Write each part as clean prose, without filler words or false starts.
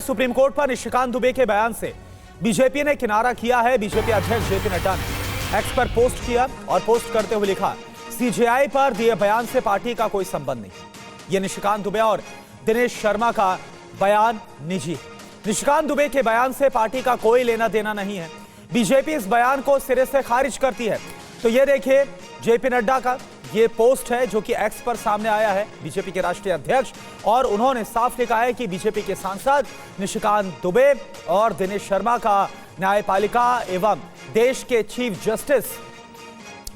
Supreme court पर निशिकांत दुबे के बयान से बीजेपी ने किनारा किया है। बीजेपी अध्यक्ष जेपी नड्डा ने एक्स पर पोस्ट किया और पोस्ट करते हुए लिखा, सीजेआई पर दिए बयान से पार्टी का कोई संबंध नहीं। यह निशिकांत दुबे और दिनेश शर्मा का बयान निजी है। निशिकांत दुबे के बयान से पार्टी का कोई लेना देना नहीं है। बीजेपी इस बयान को सिरे से खारिज करती है। तो ये देखिए जेपी नड्डा का ये पोस्ट है जो कि एक्स पर सामने आया है, बीजेपी के राष्ट्रीय अध्यक्ष, और उन्होंने साफ लिखा है कि बीजेपी के सांसद निशिकांत दुबे और दिनेश शर्मा का न्यायपालिका एवं देश के चीफ जस्टिस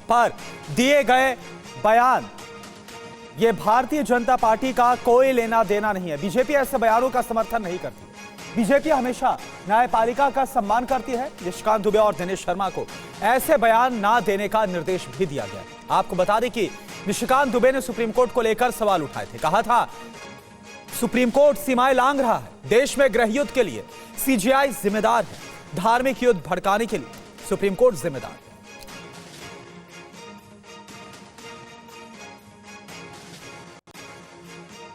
पर दिए गए बयान, ये भारतीय जनता पार्टी का कोई लेना देना नहीं है। बीजेपी ऐसे बयानों का समर्थन नहीं करती। बीजेपी हमेशा न्यायपालिका का सम्मान करती है। निशिकांत दुबे और दिनेश शर्मा को ऐसे बयान ना देने का निर्देश भी दिया गया। आपको बता दें कि निशिकांत दुबे ने सुप्रीम कोर्ट को लेकर सवाल उठाए थे। कहा था सुप्रीम कोर्ट सीमाएं लांघ रहा है, देश में गृह युद्ध के लिए सीजेआई जिम्मेदार है, धार्मिक युद्ध भड़काने के लिए सुप्रीम कोर्ट जिम्मेदार है।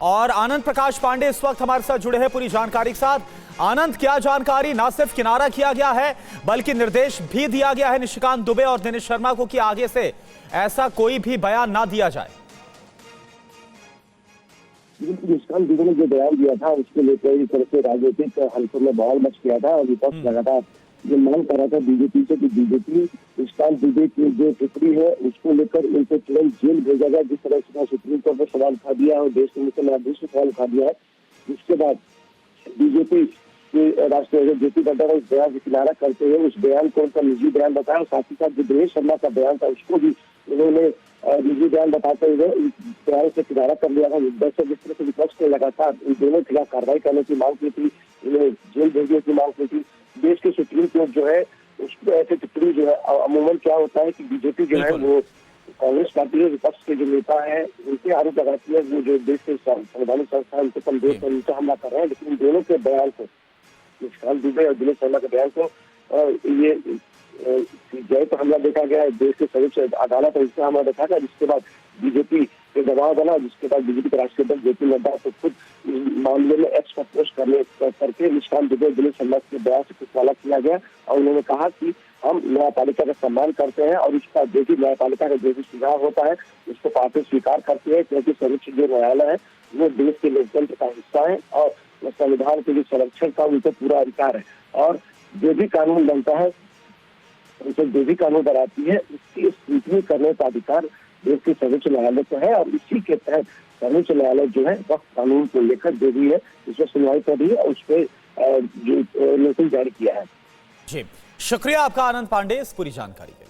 और आनंद प्रकाश पांडे इस वक्त हमारे साथ जुड़े हैं पूरी जानकारी के साथ। आनंद, क्या जानकारी? ना सिर्फ किनारा किया गया है बल्कि निर्देश भी दिया गया है निशिकांत दुबे और दिनेश शर्मा को कि आगे से ऐसा कोई भी बयान ना दिया जाए। निशिकांत दुबे ने जो बयान दिया था उसके लेकर इस तरह से राजनीतिक हल्कों में बवाल मच गया था और विपक्ष लगातार ये मांग कर रहा था बीजेपी से कि बीजेपी निशिकांत दुबे की जो टिप्पणी है उसको लेकर उनको तुरंत जेल भेजा जाए। जिस तरह से सुप्रीम कोर्ट में सवाल उठा दिया है और देश के मुख्य न्यायाधीश ने सवाल उठा दिया है, उसके बाद बीजेपी के राष्ट्रीय अध्यक्ष जेपी नड्डा ने उस बयान से किनारा करते हुए उस बयान को उनका निजी बयान बताया। साथ ही साथ जो दिनेश शर्मा का बयान था उसको भी उन्होंने निजी बयान बताते हुए इस बयान से किनारा कर लिया था। जिस तरह से विपक्ष ने लगातार इन दोनों के खिलाफ कार्रवाई करने की मांग की थी, उन्हें जेल भेजने की मांग की थी। देश के सुप्रीम कोर्ट जो है उसको ऐसे टिप्पणी जो है अमूमन क्या होता है कि बीजेपी जो है वो कांग्रेस पार्टी के विपक्ष के जो नेता है उनके आरोप लगाती है वो जो देश के संवैधानिक संस्था उनके कमजोर पर उनका हमला कर रहे हैं। लेकिन दोनों के बयान को, निशिकांत दुबे और दिनेश शर्मा के बयान को ये सीजेआई पर हमला देखा गया है, देश के सर्वोच्च अदालत और इसका हमला देखा गया, जिसके बाद बीजेपी के दबाव बना, जिसके बाद बीजेपी के राष्ट्रीय अध्यक्ष जेपी नड्डा को खुद मामले में एक्स पर पोस्ट करके निशिकांत दुबे और दिनेश शर्मा के बयान से कुछ किया गया और उन्होंने कहा कि हम न्यायपालिका का सम्मान करते हैं और इसका जो भी न्यायपालिका का जो भी सुधार होता है उसको पार्टी स्वीकार करती है, क्योंकि सर्वोच्च जो न्यायालय है वो देश के लोकतंत्र का हिस्सा है और संविधान के जो संरक्षण का उनको पूरा अधिकार है और जो भी कानून बनता है उसे जो भी कानून बनाती है उसकी स्क्रूटनी करने का अधिकार देश के सर्वोच्च न्यायालय को है और इसी के तहत सर्वोच्च न्यायालय जो है वक्त कानून को लेकर जो भी है उसमें सुनवाई कर रही है और उस पर जो नोटिस जारी किया है। जी, शुक्रिया आपका आनंद पांडे इस पूरी जानकारी के लिए।